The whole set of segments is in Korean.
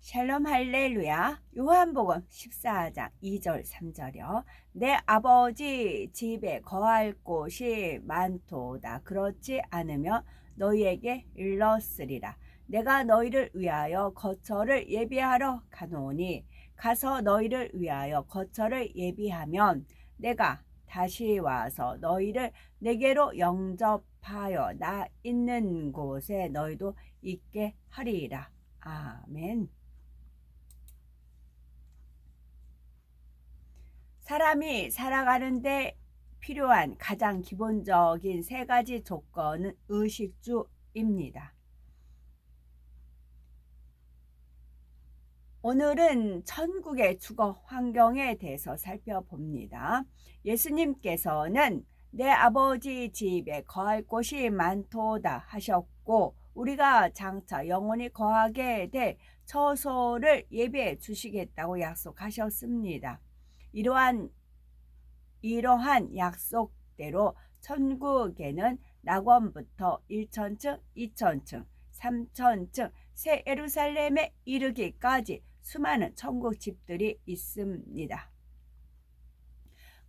샬롬 할렐루야. 요한복음 14장 2절 3절이요. 내 아버지 집에 거할 곳이 많도다. 그렇지 않으면 너희에게 일렀으리라. 내가 너희를 위하여 거처를 예비하러 가노니 가서 너희를 위하여 거처를 예비하면 내가 다시 와서 너희를 내게로 영접하여 나 있는 곳에 너희도 있게 하리라. 아멘. 사람이 살아가는데 필요한 가장 기본적인 세 가지 조건은 의식주입니다. 오늘은 천국의 주거 환경에 대해서 살펴봅니다. 예수님께서는 내 아버지 집에 거할 곳이 많도다 하셨고 우리가 장차 영원히 거하게 될 처소를 예비해 주시겠다고 약속하셨습니다. 이러한 약속대로 천국에는 낙원부터 1천층, 2천층, 3천층, 새 예루살렘에 이르기까지 수많은 천국 집들이 있습니다.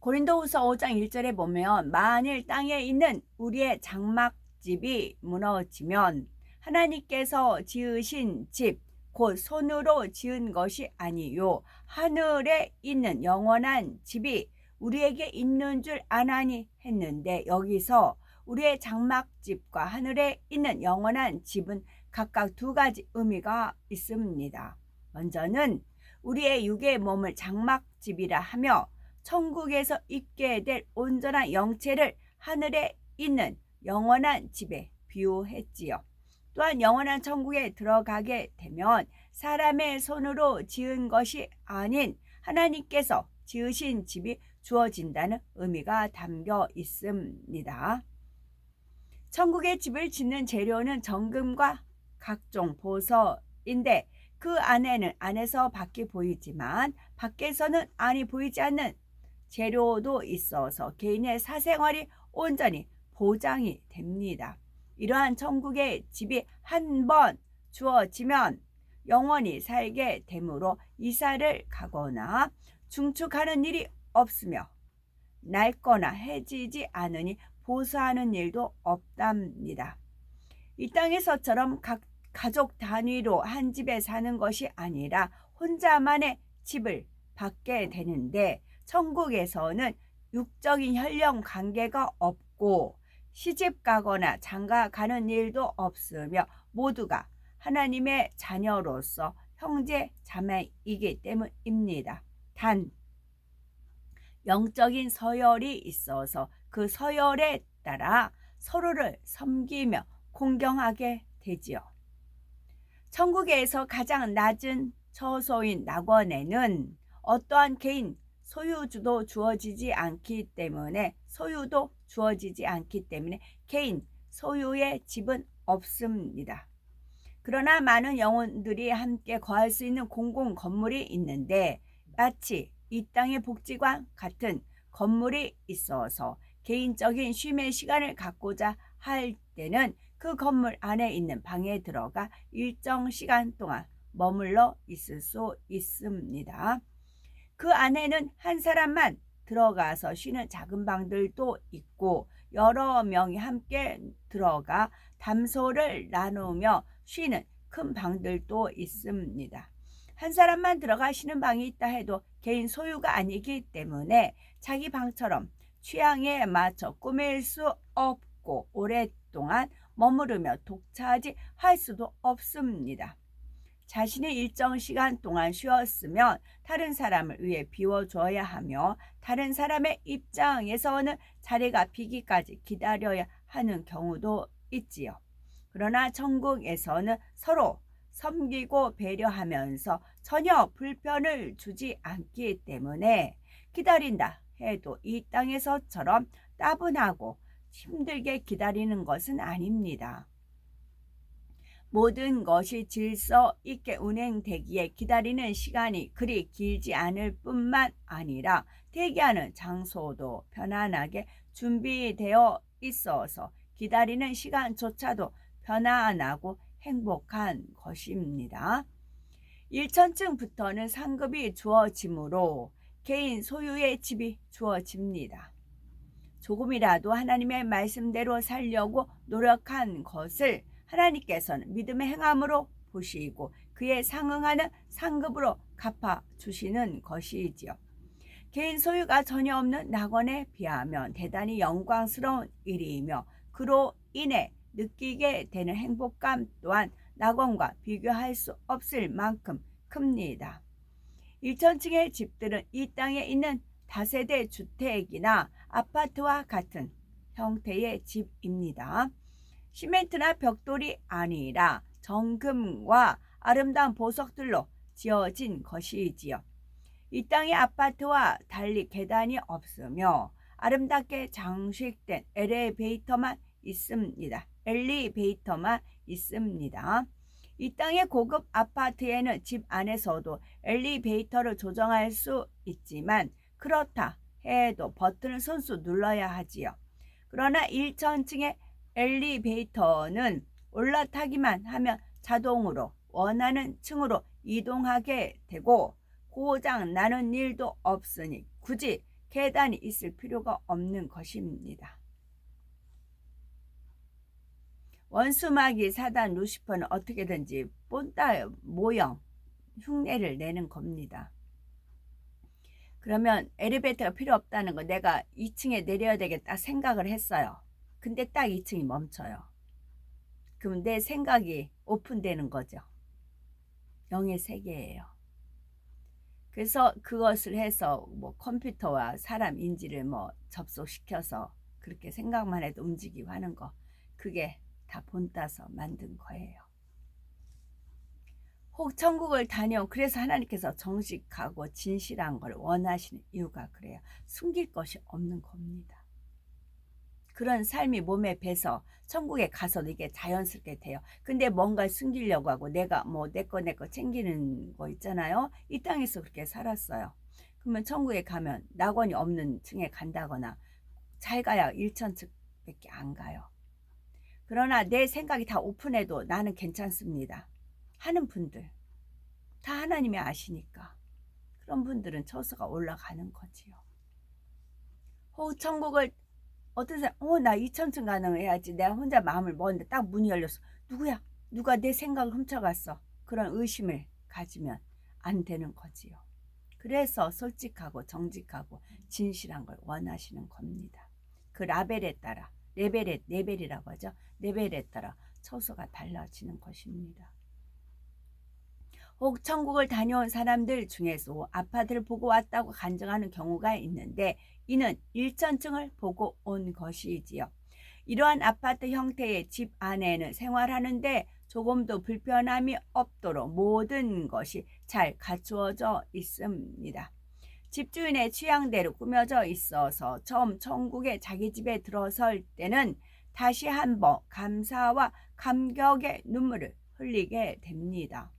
고린도후서 5장 1절에 보면 만일 땅에 있는 우리의 장막집이 무너지면 하나님께서 지으신 집 곧 손으로 지은 것이 아니요 하늘에 있는 영원한 집이 우리에게 있는 줄 아나니 했는데 여기서 우리의 장막집과 하늘에 있는 영원한 집은 각각 두 가지 의미가 있습니다. 먼저는 우리의 육의 몸을 장막집이라 하며 천국에서 있게 될 온전한 영체를 하늘에 있는 영원한 집에 비유했지요. 또한 영원한 천국에 들어가게 되면 사람의 손으로 지은 것이 아닌 하나님께서 지으신 집이 주어진다는 의미가 담겨 있습니다. 천국의 집을 짓는 재료는 정금과 각종 보석인데 그 안에는 안에서 밖이 보이지만 밖에서는 안이 보이지 않는 재료도 있어서 개인의 사생활이 온전히 보장이 됩니다. 이러한 천국의 집이 한 번 주어지면 영원히 살게 되므로 이사를 가거나 중축하는 일이 없으며 낡거나 해지지 않으니 보수하는 일도 없답니다. 이 땅에서처럼 가족 단위로 한 집에 사는 것이 아니라 혼자만의 집을 받게 되는데 천국에서는 육적인 혈연 관계가 없고 시집 가거나 장가 가는 일도 없으며 모두가 하나님의 자녀로서 형제 자매이기 때문입니다. 단 영적인 서열이 있어서 그 서열에 따라 서로를 섬기며 공경하게 되지요. 천국에서 가장 낮은 처소인 낙원에는 어떠한 개인 소유도 주어지지 않기 때문에 개인 소유의 집은 없습니다. 그러나 많은 영혼들이 함께 거할 수 있는 공공 건물이 있는데 마치 이 땅의 복지관 같은 건물이 있어서 개인적인 쉼의 시간을 갖고자 할 때는 그 건물 안에 있는 방에 들어가 일정 시간 동안 머물러 있을 수 있습니다. 그 안에는 한 사람만 들어가서 쉬는 작은 방들도 있고 여러 명이 함께 들어가 담소를 나누며 쉬는 큰 방들도 있습니다. 한 사람만 들어가 쉬는 방이 있다 해도 개인 소유가 아니기 때문에 자기 방처럼 취향에 맞춰 꾸밀 수 없고 오랫동안 머무르며 독차지 할 수도 없습니다. 자신이 일정 시간 동안 쉬었으면 다른 사람을 위해 비워줘야 하며 다른 사람의 입장에서는 자리가 비기까지 기다려야 하는 경우도 있지요. 그러나 천국에서는 서로 섬기고 배려하면서 전혀 불편을 주지 않기 때문에 기다린다 해도 이 땅에서처럼 따분하고 힘들게 기다리는 것은 아닙니다. 모든 것이 질서 있게 운행되기에 기다리는 시간이 그리 길지 않을 뿐만 아니라 대기하는 장소도 편안하게 준비되어 있어서 기다리는 시간조차도 편안하고 행복한 것입니다. 1천층부터는 상급이 주어지므로 개인 소유의 집이 주어집니다. 조금이라도 하나님의 말씀대로 살려고 노력한 것을 하나님께서는 믿음의 행함으로 보시고 그에 상응하는 상급으로 갚아주시는 것이지요. 개인 소유가 전혀 없는 낙원에 비하면 대단히 영광스러운 일이며 그로 인해 느끼게 되는 행복감 또한 낙원과 비교할 수 없을 만큼 큽니다. 1천층의 집들은 이 땅에 있는 다세대 주택이나 아파트와 같은 형태의 집입니다. 시멘트나 벽돌이 아니라 정금과 아름다운 보석들로 지어진 것이지요. 이 땅의 아파트와 달리 계단이 없으며 아름답게 장식된 엘리베이터만 있습니다. 이 땅의 고급 아파트에는 집 안에서도 엘리베이터를 조정할 수 있지만 그렇다 해도 버튼을 손수 눌러야 하지요. 그러나 1천층의 엘리베이터는 올라타기만 하면 자동으로 원하는 층으로 이동하게 되고 고장 나는 일도 없으니 굳이 계단이 있을 필요가 없는 것입니다. 원수마귀 사단 루시퍼는 어떻게든지 본따 모형 흉내를 내는 겁니다. 그러면 엘리베이터가 필요 없다는 거 내가 2층에 내려야 되겠다 생각을 했어요. 근데 딱 2층이 멈춰요. 그럼 내 생각이 오픈되는 거죠. 영의 세계예요. 그래서 그것을 해서 뭐 컴퓨터와 사람 인지를 뭐 접속시켜서 그렇게 생각만 해도 움직이고 하는 거 그게 다 본따서 만든 거예요. 혹 천국을 다녀 그래서 하나님께서 정직하고 진실한 걸 원하시는 이유가 그래요. 숨길 것이 없는 겁니다. 그런 삶이 몸에 배서 천국에 가서도 이게 자연스럽게 돼요. 근데 뭔가 숨기려고 하고 내가 뭐 내 거 챙기는 거 있잖아요. 이 땅에서 그렇게 살았어요. 그러면 천국에 가면 낙원이 없는 층에 간다거나 잘 가야 1천층밖에 안 가요. 그러나 내 생각이 다 오픈해도 나는 괜찮습니다 하는 분들 다 하나님이 아시니까 그런 분들은 처소가 올라가는 거지요. 혹 천국을 어떤 사람 나 2천층 가능해야지 내가 혼자 마음을 먹었는데 딱 문이 열렸어. 누구야? 누가 내 생각을 훔쳐갔어. 그런 의심을 가지면 안 되는 거지요. 그래서 솔직하고 정직하고 진실한 걸 원하시는 겁니다. 그 레벨에 따라 레벨이라고 하죠. 레벨에 따라 처소가 달라지는 것입니다. 혹 천국을 다녀온 사람들 중에서 아파트를 보고 왔다고 간증하는 경우가 있는데 이는 1천층을 보고 온 것이지요. 이러한 아파트 형태의 집 안에는 생활하는데 조금도 불편함이 없도록 모든 것이 잘 갖추어져 있습니다. 집주인의 취향대로 꾸며져 있어서 처음 천국에 자기 집에 들어설 때는 다시 한번 감사와 감격의 눈물을 흘리게 됩니다.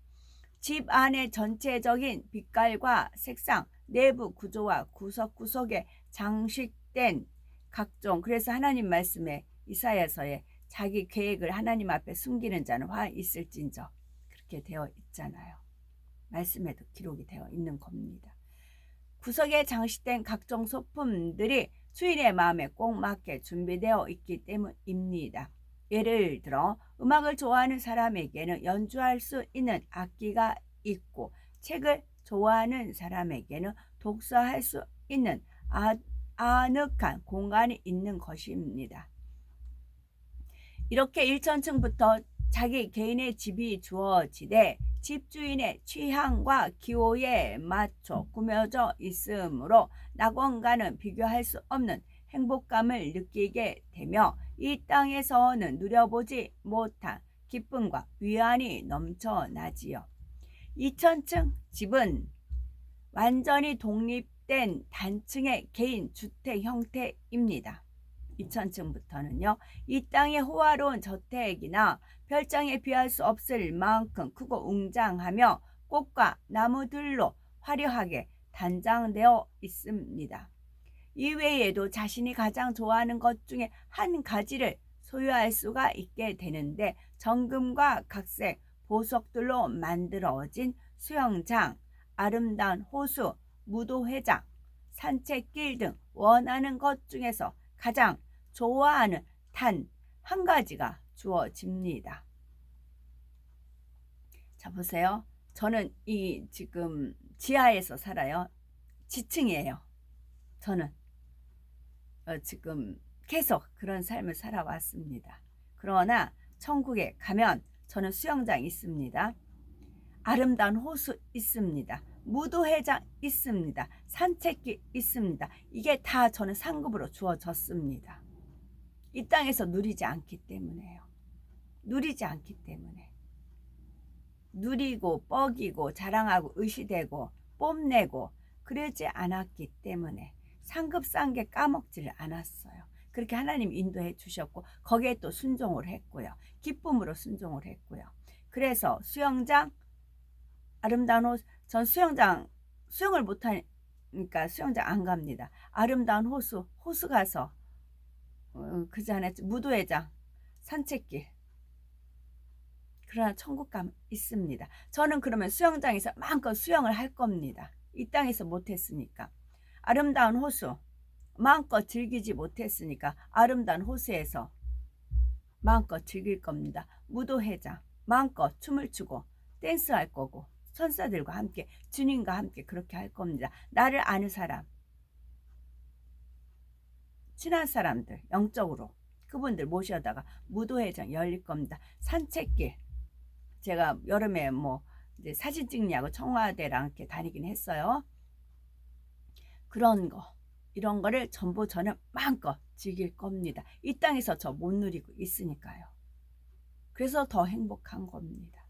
집 안의 전체적인 빛깔과 색상, 내부 구조와 구석구석에 장식된 각종 그래서 하나님 말씀에 이사야서에 자기 계획을 하나님 앞에 숨기는 자는 화 있을진저 그렇게 되어 있잖아요. 말씀에도 기록이 되어 있는 겁니다. 구석에 장식된 각종 소품들이 주인의 마음에 꼭 맞게 준비되어 있기 때문입니다. 예를 들어 음악을 좋아하는 사람에게는 연주할 수 있는 악기가 있고 책을 좋아하는 사람에게는 독서할 수 있는 아늑한 공간이 있는 것입니다. 이렇게 1천층부터 자기 개인의 집이 주어지되 집주인의 취향과 기호에 맞춰 꾸며져 있으므로 낙원과는 비교할 수 없는 행복감을 느끼게 되며 이 땅에서는 누려보지 못한 기쁨과 위안이 넘쳐나지요. 2천층 집은 완전히 독립된 단층의 개인 주택 형태입니다. 2천층부터는요. 이 땅의 호화로운 저택이나 별장에 비할 수 없을 만큼 크고 웅장하며 꽃과 나무들로 화려하게 단장되어 있습니다. 이외에도 자신이 가장 좋아하는 것 중에 한 가지를 소유할 수가 있게 되는데 정금과 각색, 보석들로 만들어진 수영장, 아름다운 호수, 무도회장, 산책길 등 원하는 것 중에서 가장 좋아하는 단 한 가지가 주어집니다. 자, 보세요. 저는 이 지금 지하에서 살아요. 지층이에요. 저는 지금 계속 그런 삶을 살아왔습니다. 그러나 천국에 가면 저는 수영장 있습니다. 아름다운 호수 있습니다. 무도회장 있습니다. 산책길 있습니다. 이게 다 저는 상급으로 주어졌습니다. 이 땅에서 누리지 않기 때문에요. 누리지 않기 때문에. 누리고 뻐기고 자랑하고 의시되고 뽐내고 그러지 않았기 때문에 상급산 게 까먹지를 않았어요. 그렇게 하나님 인도해 주셨고 거기에 또 순종을 했고요. 기쁨으로 순종을 했고요. 그래서 수영장, 아름다운 호수, 전 수영을 못하니까 수영장 안 갑니다. 아름다운 호수 가서 그 전에 무도회장, 산책길, 그러나 천국감 있습니다. 저는 그러면 수영장에서 마음껏 수영을 할 겁니다. 이 땅에서 못했으니까. 아름다운 호수 마음껏 즐기지 못했으니까 아름다운 호수에서 마음껏 즐길 겁니다. 무도회장 마음껏 춤을 추고 댄스할 거고 천사들과 함께 주님과 함께 그렇게 할 겁니다. 나를 아는 사람, 친한 사람들 영적으로 그분들 모셔다가 무도회장 열릴 겁니다. 산책길, 제가 여름에 이제 사진 찍냐고 청와대랑 이렇게 다니긴 했어요. 그런 거, 이런 거를 전부 저는 마음껏 즐길 겁니다. 이 땅에서 저 못 누리고 있으니까요. 그래서 더 행복한 겁니다.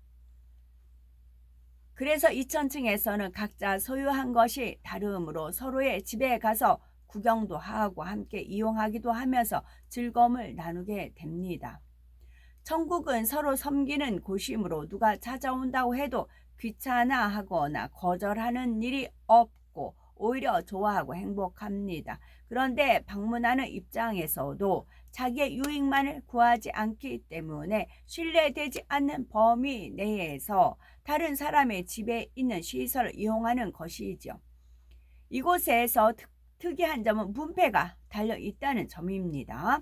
그래서 2000층에서는 각자 소유한 것이 다름으로 서로의 집에 가서 구경도 하고 함께 이용하기도 하면서 즐거움을 나누게 됩니다. 천국은 서로 섬기는 곳이므로 누가 찾아온다고 해도 귀찮아하거나 거절하는 일이 없고 오히려 좋아하고 행복합니다. 그런데 방문하는 입장에서도 자기의 유익만을 구하지 않기 때문에 신뢰되지 않는 범위 내에서 다른 사람의 집에 있는 시설을 이용하는 것이죠. 이곳에서 특이한 점은 문패가 달려 있다는 점입니다.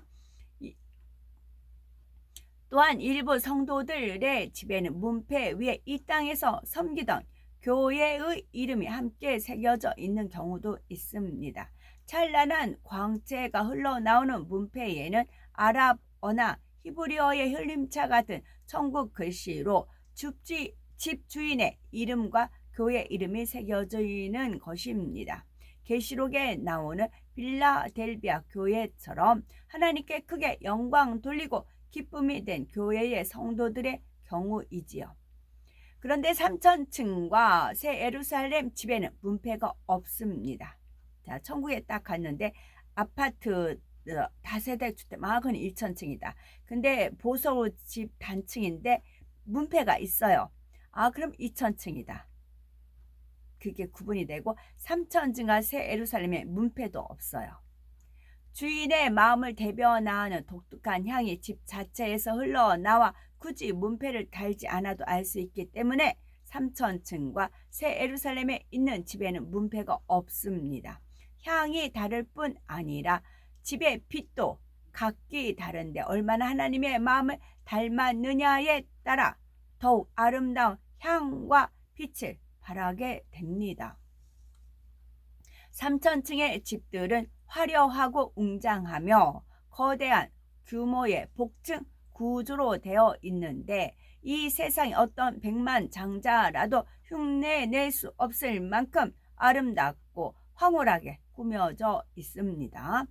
또한 일부 성도들의 집에는 문패 위에 이 땅에서 섬기던 교회의 이름이 함께 새겨져 있는 경우도 있습니다. 찬란한 광채가 흘러나오는 문패에는 아랍어나 히브리어의 흘림차 같은 천국 글씨로 집 주인의 이름과 교회 이름이 새겨져 있는 것입니다. 계시록에 나오는 빌라델비아 교회처럼 하나님께 크게 영광 돌리고 기쁨이 된 교회의 성도들의 경우이지요. 그런데 3000층과 새 예루살렘 집에는 문패가 없습니다. 자, 천국에 딱 갔는데 아파트 다세대 주택 그건 1000층이다. 근데 보석집 단층인데 문패가 있어요. 그럼 2000층이다. 그게 구분이 되고 3000층과 새 예루살렘에 문패도 없어요. 주인의 마음을 대변하는 독특한 향이 집 자체에서 흘러나와 굳이 문패를 달지 않아도 알 수 있기 때문에 3000층과 새 예루살렘에 있는 집에는 문패가 없습니다. 향이 다를 뿐 아니라 집의 빛도 각기 다른데 얼마나 하나님의 마음을 닮았느냐에 따라 더욱 아름다운 향과 빛을 발하게 됩니다. 3000층의 집들은 화려하고 웅장하며 거대한 규모의 복층 구조로 되어 있는데 이 세상의 어떤 백만장자라도 흉내낼 수 없을 만큼 아름답고 황홀하게 꾸며져 있습니다.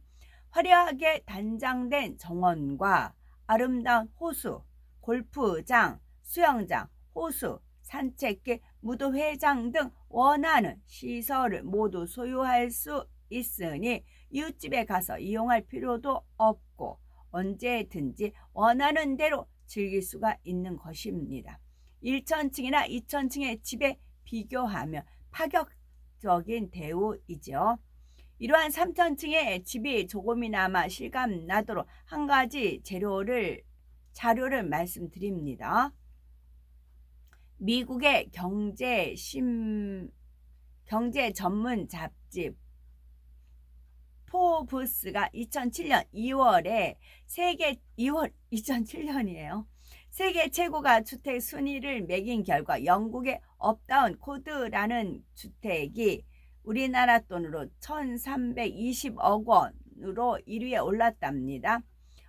화려하게 단장된 정원과 아름다운 호수, 골프장, 수영장, 호수, 산책길, 무도회장 등 원하는 시설을 모두 소유할 수 있으니 이웃집에 가서 이용할 필요도 없고 언제든지 원하는 대로 즐길 수가 있는 것입니다. 1000층이나 2000층의 집에 비교하면 파격적인 대우이죠. 이러한 3000층의 집이 조금이나마 실감나도록 한 가지 자료를 말씀드립니다. 미국의 경제 전문 잡지 포브스가 2007년 2월에 2007년이에요. 세계 최고가 주택 순위를 매긴 결과 영국의 업다운 코드라는 주택이 우리나라 돈으로 1320억 원으로 1위에 올랐답니다.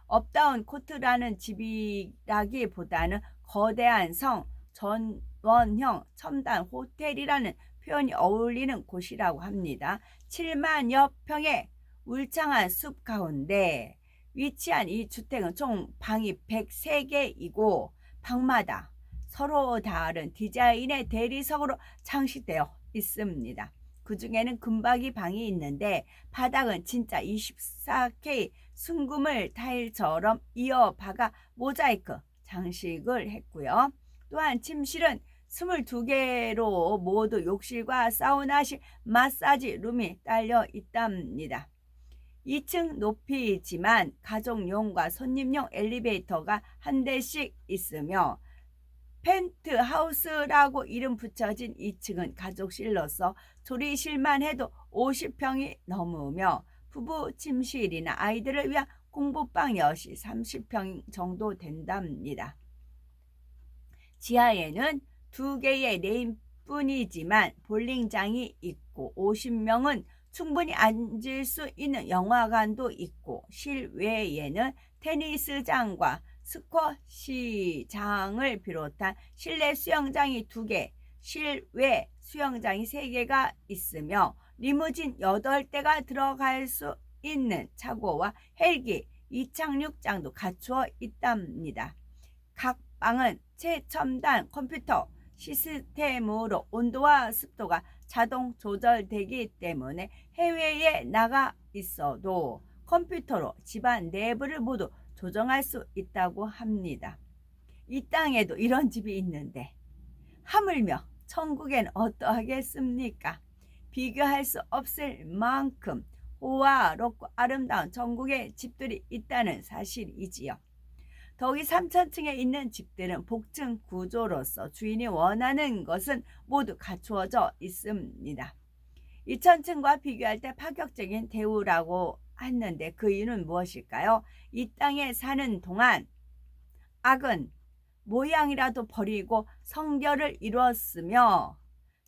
업다운 코트라는 집이라기보다는 거대한 성, 전원형 첨단 호텔이라는 표현이 어울리는 곳이라고 합니다. 7만여 평의 울창한 숲 가운데 위치한 이 주택은 총 방이 103개이고 방마다 서로 다른 디자인의 대리석으로 장식되어 있습니다. 그 중에는 금박이 방이 있는데 바닥은 진짜 24K 순금을 타일처럼 이어박아 모자이크 장식을 했고요. 또한 침실은 22개로 모두 욕실과 사우나실, 마사지 룸이 딸려 있답니다. 2층 높이지만 가족용과 손님용 엘리베이터가 한 대씩 있으며 펜트하우스라고 이름 붙여진 2층은 가족실로서 조리실만 해도 50평이 넘으며 부부 침실이나 아이들을 위한 공부방 여실 30평 정도 된답니다. 지하에는 2개의 레인뿐이지만 볼링장이 있고 50명은 충분히 앉을 수 있는 영화관도 있고 실외에는 테니스장과 스쿼시장을 비롯한 실내 수영장이 2개, 실외 수영장이 3개가 있으며 리무진 8대가 들어갈 수 있는 차고와 헬기 이착륙장도 갖추어 있답니다. 각 방은 최첨단 컴퓨터 시스템으로 온도와 습도가 자동 조절되기 때문에 해외에 나가 있어도 컴퓨터로 집안 내부를 모두 조정할 수 있다고 합니다. 이 땅에도 이런 집이 있는데 하물며 천국엔 어떠하겠습니까? 비교할 수 없을 만큼 호화롭고 아름다운 천국의 집들이 있다는 사실이지요. 더욱이 3천층에 있는 집들은 복층 구조로서 주인이 원하는 것은 모두 갖추어져 있습니다. 2천층과 비교할 때 파격적인 대우라고 했는데 그 이유는 무엇일까요? 이 땅에 사는 동안 악은 모양이라도 버리고 성결을 이루었으며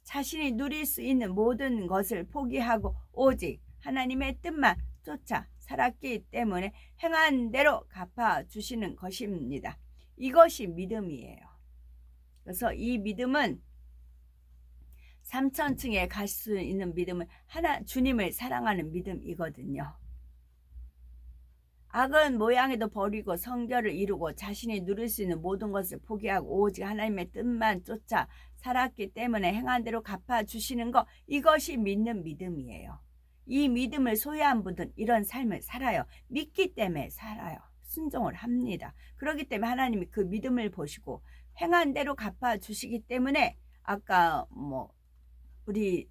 자신이 누릴 수 있는 모든 것을 포기하고 오직 하나님의 뜻만 쫓아 살았기 때문에 행한 대로 갚아주시는 것입니다. 이것이 믿음이에요. 그래서 이 믿음은 3천층에 갈 수 있는 믿음은 주님을 사랑하는 믿음이거든요. 악은 모양에도 버리고 성결을 이루고 자신이 누릴 수 있는 모든 것을 포기하고 오직 하나님의 뜻만 쫓아 살았기 때문에 행한 대로 갚아주시는 것, 이것이 믿는 믿음이에요. 이 믿음을 소유한 분들은 이런 삶을 살아요. 믿기 때문에 살아요. 순종을 합니다. 그렇기 때문에 하나님이 그 믿음을 보시고 행한 대로 갚아주시기 때문에 아까 우리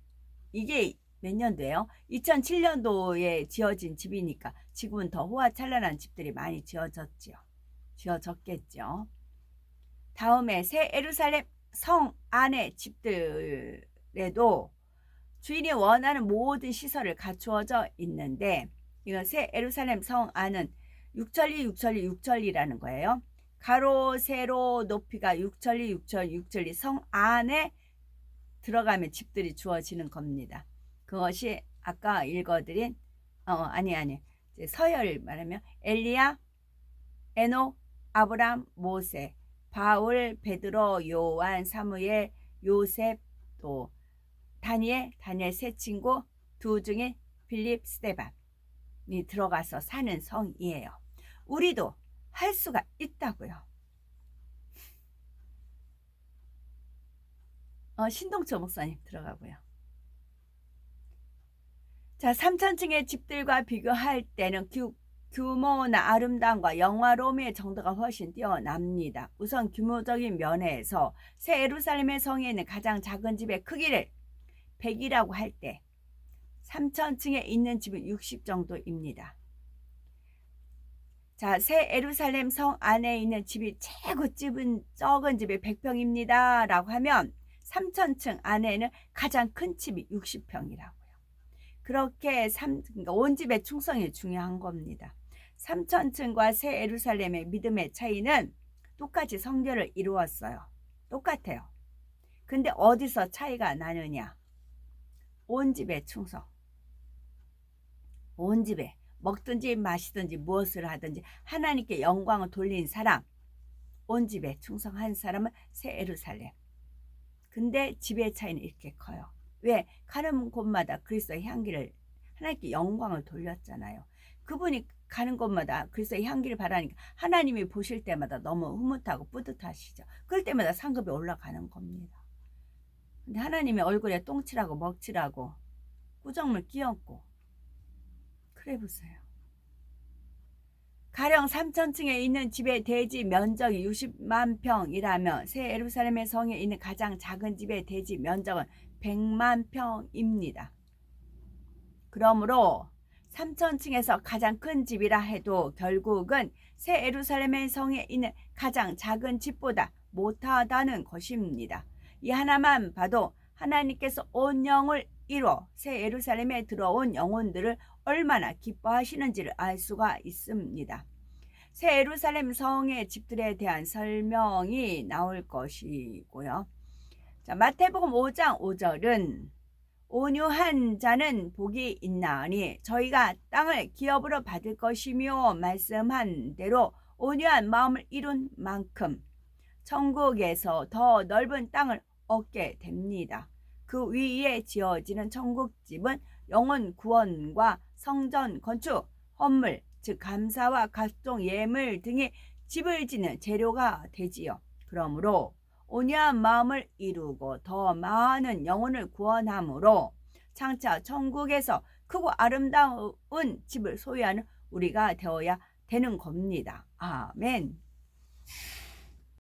이게 몇 년도예요? 2007년도에 지어진 집이니까 지금은 더 호화찬란한 집들이 많이 지어졌겠죠. 다음에 새 예루살렘 성 안의 집들에도 주인이 원하는 모든 시설을 갖추어져 있는데 이건 새 예루살렘 성 안은 6천리 거예요. 가로 세로 높이가 6천리 성 안에 들어가면 집들이 주어지는 겁니다. 그것이 아까 읽어드린 서열 말하면 엘리야, 에녹, 아브람, 모세, 바울, 베드로, 요한, 사무엘, 요셉, 또 다니엘 세 친구, 두 중에 빌립, 스데반이 들어가서 사는 성이에요. 우리도 할 수가 있다고요. 신동철 목사님 들어가고요. 자, 3천층의 집들과 비교할 때는 규모나 아름다움과 영화로움의 정도가 훨씬 뛰어납니다. 우선 규모적인 면에서 새 예루살렘의 성에는 가장 작은 집의 크기를 100이라고 할 때 3천층에 있는 집은 60 정도입니다. 자, 새 예루살렘 성 안에 있는 집이 최고 적은 집이 100평입니다. 라고 하면 3,000층 안에는 가장 큰 집이 60평이라고요. 그렇게 그러니까 온 집의 충성이 중요한 겁니다. 3,000층과 새 예루살렘의 믿음의 차이는 똑같이 성결을 이루었어요. 똑같아요. 근데 어디서 차이가 나느냐? 온 집의 충성. 온 집에 먹든지 마시든지 무엇을 하든지 하나님께 영광을 돌린 사람, 온 집에 충성한 사람은 새 예루살렘. 근데 집의 차이는 이렇게 커요. 왜? 가는 곳마다 그리스도의 향기를, 하나님께 영광을 돌렸잖아요. 그분이 가는 곳마다 그리스도의 향기를 바라니까 하나님이 보실 때마다 너무 흐뭇하고 뿌듯하시죠. 그럴 때마다 상급이 올라가는 겁니다. 근데 하나님이 얼굴에 똥칠하고 먹칠하고 꾸정물 끼얹고 그래 보세요. 가령 3,000층에 있는 집의 대지 면적이 60만 평이라면 새 예루살렘의 성에 있는 가장 작은 집의 대지 면적은 100만 평입니다. 그러므로 3,000층에서 가장 큰 집이라 해도 결국은 새 예루살렘의 성에 있는 가장 작은 집보다 못하다는 것입니다. 이 하나만 봐도 하나님께서 온 영을 이뤄 새 예루살렘에 들어온 영혼들을 얼마나 기뻐하시는지를 알 수가 있습니다. 새 예루살렘 성의 집들에 대한 설명이 나올 것이고요. 자, 마태복음 5장 5절은 온유한 자는 복이 있나니 저희가 땅을 기업으로 받을 것이며 말씀한 대로 온유한 마음을 이룬 만큼 천국에서 더 넓은 땅을 얻게 됩니다. 그 위에 지어지는 천국집은 영혼 구원과 성전 건축, 헌물, 즉 감사와 각종 예물 등의 집을 짓는 재료가 되지요. 그러므로 온유한 마음을 이루고 더 많은 영혼을 구원함으로 장차 천국에서 크고 아름다운 집을 소유하는 우리가 되어야 되는 겁니다. 아멘.